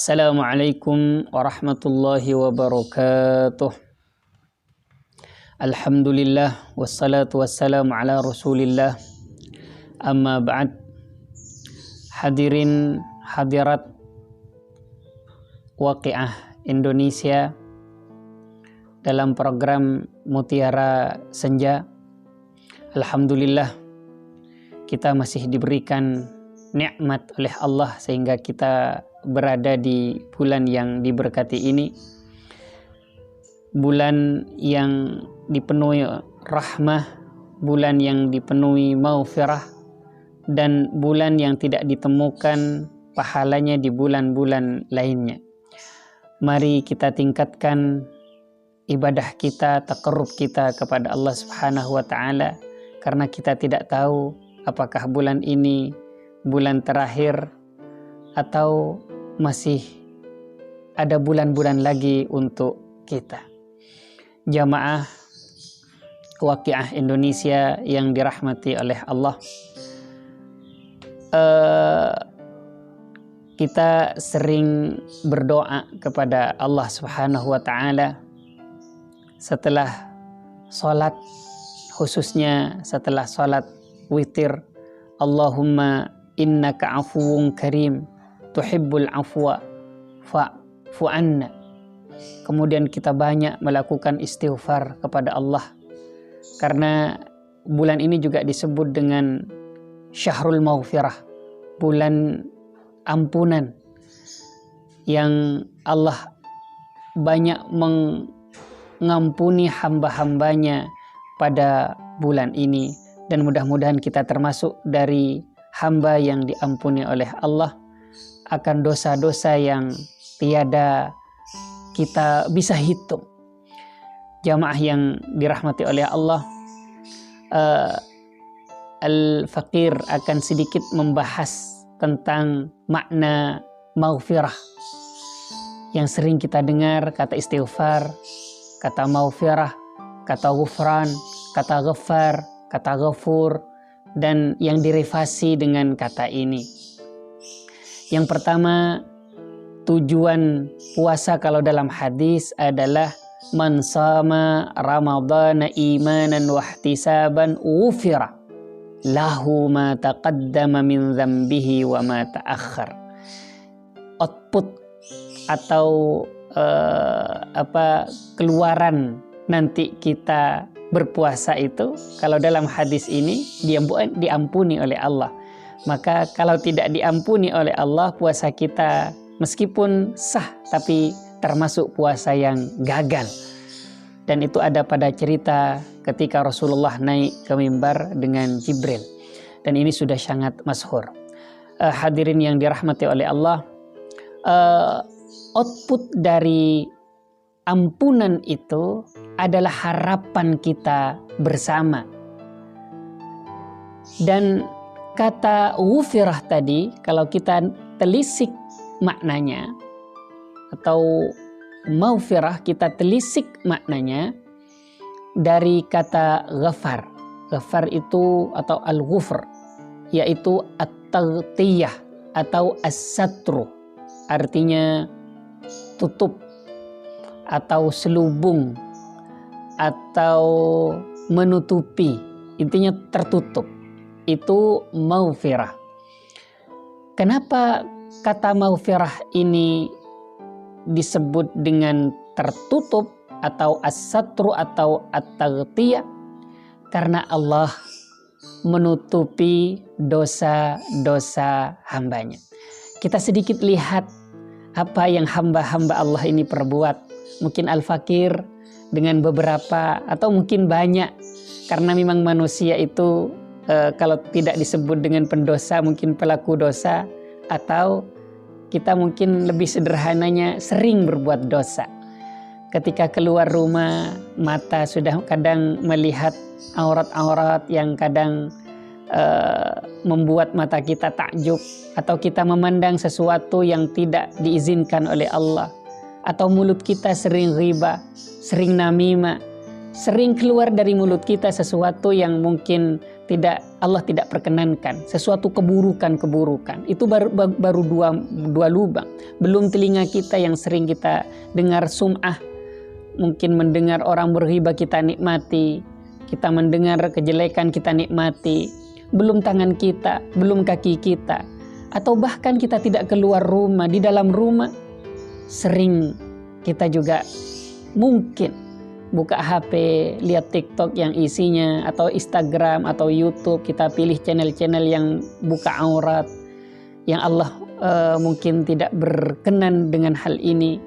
Assalamualaikum warahmatullahi wabarakatuh. Alhamdulillah wassalatu wassalamu ala rasulillah. Amma ba'd. Hadirin hadirat Waqiah Indonesia dalam program Mutiara Senja. Alhamdulillah kita masih diberikan nikmat oleh Allah sehingga kita berada di bulan yang diberkati ini, bulan yang dipenuhi rahmah, bulan yang dipenuhi maghfirah, dan bulan yang tidak ditemukan pahalanya di bulan-bulan lainnya. Mari kita tingkatkan ibadah kita, taqarrub kita kepada Allah Subhanahu wa taala, karena kita tidak tahu apakah bulan ini bulan terakhir atau masih ada bulan-bulan lagi untuk kita. Jamaah Waqiah Indonesia yang dirahmati oleh Allah, kita sering berdoa kepada Allah Subhanahu wa taala setelah sholat, khususnya setelah sholat witir. Allahumma innaka afuwun karim tuhibbul afwa fa'fu anna. Kemudian kita banyak melakukan istighfar kepada Allah, karena bulan ini juga disebut dengan Syahrul Maghfirah, bulan ampunan, yang Allah banyak mengampuni hamba-hambanya pada bulan ini. Dan mudah-mudahan kita termasuk dari hamba yang diampuni oleh Allah akan dosa-dosa yang tiada kita bisa hitung. Jamaah yang dirahmati oleh Allah, Al-Faqir akan sedikit membahas tentang makna maghfirah. Yang sering kita dengar kata istighfar, kata maghfirah, kata ghufran, kata ghaffar, kata ghafur, dan yang direvasi dengan kata ini. Yang pertama, tujuan puasa kalau dalam hadis adalah man sama ramadhana imanan wahtisaban ghufira lahu ma taqaddama min dzambihi wa ma ta'akhkhar. Output atau keluaran nanti kita berpuasa itu, kalau dalam hadis ini diampuni oleh Allah. Maka kalau tidak diampuni oleh Allah, puasa kita meskipun sah tapi termasuk puasa yang gagal. Dan itu ada pada cerita ketika Rasulullah naik ke mimbar dengan Jibril, dan ini sudah sangat masyhur. Hadirin yang dirahmati oleh Allah, output dari ampunan itu adalah harapan kita bersama. Dan kata ghufirah tadi, kalau kita telisik maknanya, atau maghfirah kita telisik maknanya dari kata ghafar. Ghafar itu atau al-ghufr, yaitu at-taghtiyah atau as-satru, artinya tutup atau selubung atau menutupi, intinya tertutup. Itu maghfirah. Kenapa kata maghfirah ini disebut dengan tertutup atau as-satru atau at-taghtiyah? Karena Allah menutupi dosa-dosa hambanya. Kita sedikit lihat apa yang hamba-hamba Allah ini perbuat. Mungkin Al-Faqir dengan beberapa atau mungkin banyak, karena memang manusia itu kalau tidak disebut dengan pendosa mungkin pelaku dosa, atau kita mungkin lebih sederhananya sering berbuat dosa. Ketika keluar rumah, mata sudah kadang melihat aurat-aurat yang kadang membuat mata kita takjub, atau kita memandang sesuatu yang tidak diizinkan oleh Allah, atau mulut kita sering riba, sering namimah, sering keluar dari mulut kita sesuatu yang mungkin Allah tidak perkenankan sesuatu keburukan itu baru dua lubang. Belum telinga kita yang sering kita dengar sum'ah, mungkin mendengar orang berghibah kita nikmati, kita mendengar kejelekan kita nikmati. Belum tangan kita, belum kaki kita, atau bahkan kita tidak keluar rumah, di dalam rumah sering kita juga mungkin buka HP, lihat TikTok yang isinya, atau Instagram atau YouTube, kita pilih channel-channel yang buka aurat, yang Allah mungkin tidak berkenan dengan hal ini.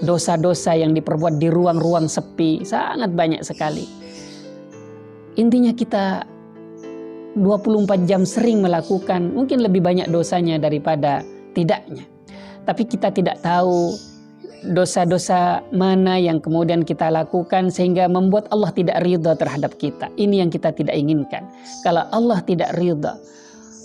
Dosa-dosa yang diperbuat di ruang-ruang sepi sangat banyak sekali. Intinya kita 24 jam sering melakukan, mungkin lebih banyak dosanya daripada tidaknya. Tapi kita tidak tahu dosa-dosa mana yang kemudian kita lakukan sehingga membuat Allah tidak ridha terhadap kita. Ini yang kita tidak inginkan. Kalau Allah tidak ridha,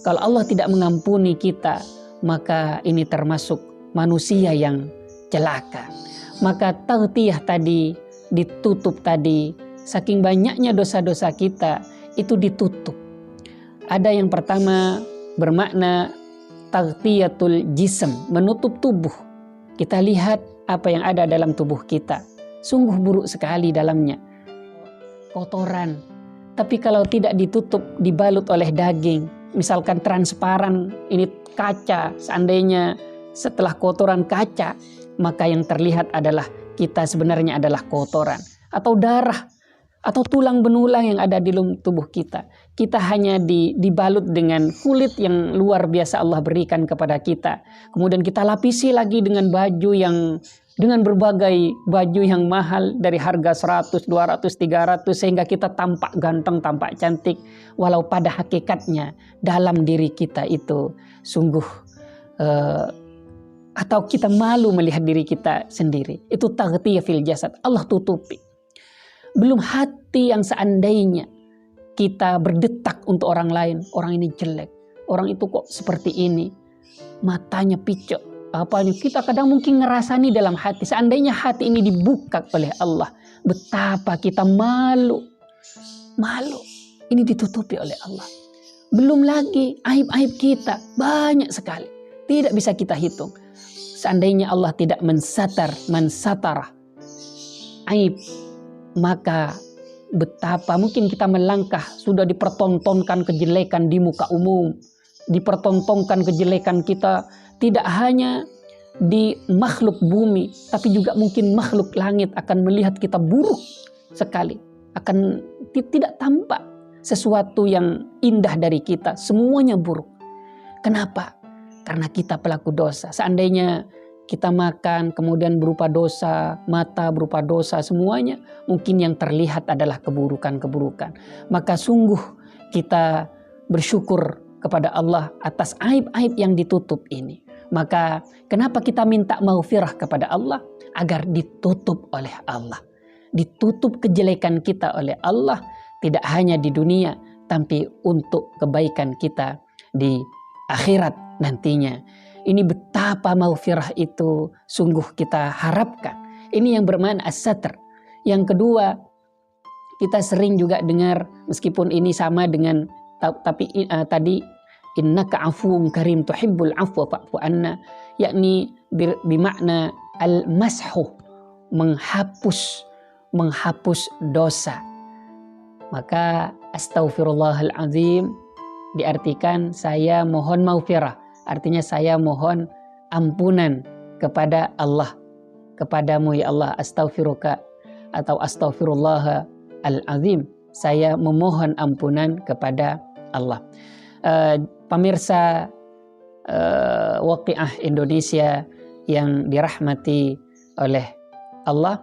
kalau Allah tidak mengampuni kita, maka ini termasuk manusia yang celaka. Maka taghtiyah tadi, ditutup tadi, saking banyaknya dosa-dosa kita, itu ditutup. Ada yang pertama bermakna taghtiyatul jism, menutup tubuh. Kita lihat apa yang ada dalam tubuh kita. Sungguh buruk sekali dalamnya. Kotoran. Tapi kalau tidak ditutup, dibalut oleh daging, misalkan transparan, ini kaca, seandainya setelah kotoran kaca, maka yang terlihat adalah kita sebenarnya adalah kotoran. Atau darah, atau tulang benulang yang ada di dalam tubuh kita. Kita hanya dibalut dengan kulit yang luar biasa Allah berikan kepada kita. Kemudian kita lapisi lagi dengan baju yang, dengan berbagai baju yang mahal dari harga 100, 200, 300 sehingga kita tampak ganteng, tampak cantik. Walau pada hakikatnya dalam diri kita itu sungguh atau kita malu melihat diri kita sendiri. Itu taghtiyah fil jasad. Allah tutupi. Belum hati yang seandainya kita berdetak untuk orang lain. Orang ini jelek. Orang itu kok seperti ini. Matanya picok. Apanya kita kadang mungkin ngerasani dalam hati. Seandainya hati ini dibuka oleh Allah. Betapa kita malu. Malu. Ini ditutupi oleh Allah. Belum lagi aib-aib kita. Banyak sekali. Tidak bisa kita hitung. Seandainya Allah tidak mensatara aib, maka betapa mungkin kita melangkah sudah dipertontonkan kejelekan di muka umum, dipertontonkan kejelekan kita tidak hanya di makhluk bumi, tapi juga mungkin makhluk langit akan melihat kita buruk sekali, akan tidak tampak sesuatu yang indah dari kita, semuanya buruk. Kenapa? Karena kita pelaku dosa. Seandainya kita makan kemudian berupa dosa, mata berupa dosa, semuanya mungkin yang terlihat adalah keburukan-keburukan. Maka sungguh kita bersyukur kepada Allah atas aib-aib yang ditutup ini. Maka kenapa kita minta maghfirah kepada Allah? Agar ditutup oleh Allah. Ditutup kejelekan kita oleh Allah, tidak hanya di dunia, tapi untuk kebaikan kita di akhirat nantinya. Ini betapa maghfirah itu sungguh kita harapkan. Ini yang bermakna as-satr. Yang kedua, kita sering juga dengar, meskipun ini sama dengan tapi tadi innaka afuwun karim tuhibbul afwa fa'fu anna, yakni bermakna al-mashu, menghapus dosa. Maka astaghfirullahalazim diartikan saya mohon maghfirah. Artinya saya mohon ampunan kepada Allah. Kepadamu ya Allah, astaghfiruka atau astaghfirullah al-azim. Saya memohon ampunan kepada Allah. Pemirsa Waqiah Indonesia yang dirahmati oleh Allah.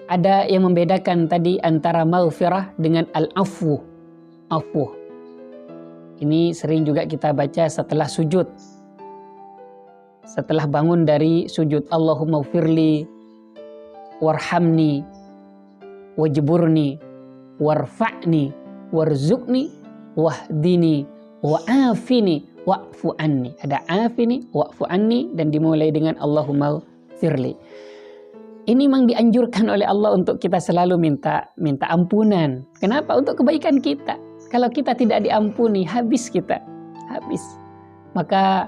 Ada yang membedakan tadi antara maghfirah dengan al-afwu. Afwu. Ini sering juga kita baca setelah sujud. Setelah bangun dari sujud. Allahumma gfirli warhamni wajburni warfa'ni warzuqni wahdini wa'afini wa'fu anni. Ada afini, wa'fu anni, dan dimulai dengan Allahumma gfirli. Ini memang dianjurkan oleh Allah untuk kita selalu minta ampunan. Kenapa? Untuk kebaikan kita. Kalau kita tidak diampuni, habis kita. Habis. Maka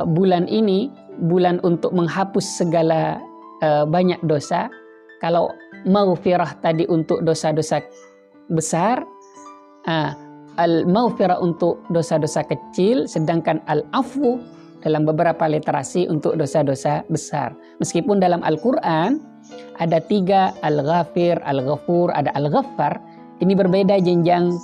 bulan ini, bulan untuk menghapus segala banyak dosa. Kalau maghfirah tadi untuk dosa-dosa besar, al-maghfirah untuk dosa-dosa kecil, sedangkan al-afwu dalam beberapa literasi untuk dosa-dosa besar. Meskipun dalam Al-Quran ada 3, al-ghafir, al-ghafur, ada al-ghaffar. Ini berbeda jenjang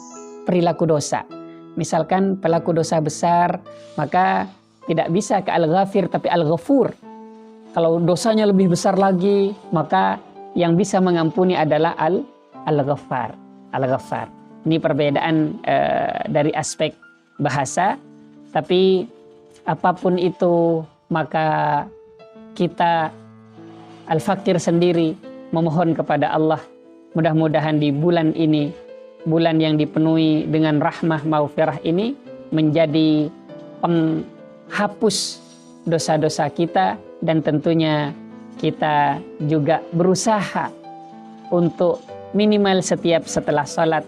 perilaku dosa. Misalkan pelaku dosa besar, maka tidak bisa ke al-ghafir tapi al-ghafur. Kalau dosanya lebih besar lagi, maka yang bisa mengampuni adalah al-ghaffar. Al-ghaffar. Ini perbedaan dari aspek bahasa, tapi apapun itu, maka kita al-fakir sendiri memohon kepada Allah. Mudah-mudahan di bulan ini, bulan yang dipenuhi dengan rahmah maghfirah ini, menjadi penghapus dosa-dosa kita. Dan tentunya kita juga berusaha untuk minimal setiap setelah sholat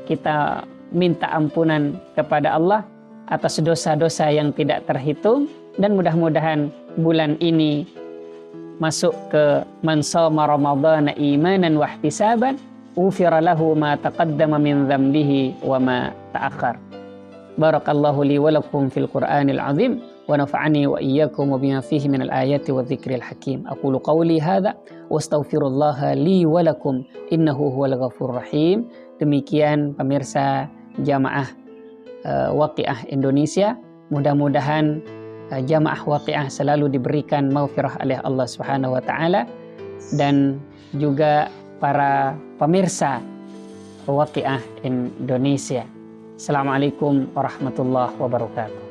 kita minta ampunan kepada Allah atas dosa-dosa yang tidak terhitung. Dan mudah-mudahan bulan ini masuk ke man shoma ramadhana imanan wa ihtisaban ufira lahu ma taqaddama min dhanbihi wa ma ta'akhkhar. Barakallahu li wa lakum fil Qur'anil azim wa nafa'ani wa iyyakum wa bima fihi minal ayati wa dzikril hakim. Aqulu qawli hadza wa astaghfirullaha li wa lakum innahu huwal ghafurur rahim. Demikian pemirsa jamaah Waqiah Indonesia, mudah-mudahan jamaah Waqiah selalu diberikan maghfirah oleh Allah Subhanahu wa taala, dan juga para pemirsa Waqiah Indonesia. Assalamualaikum warahmatullahi wabarakatuh.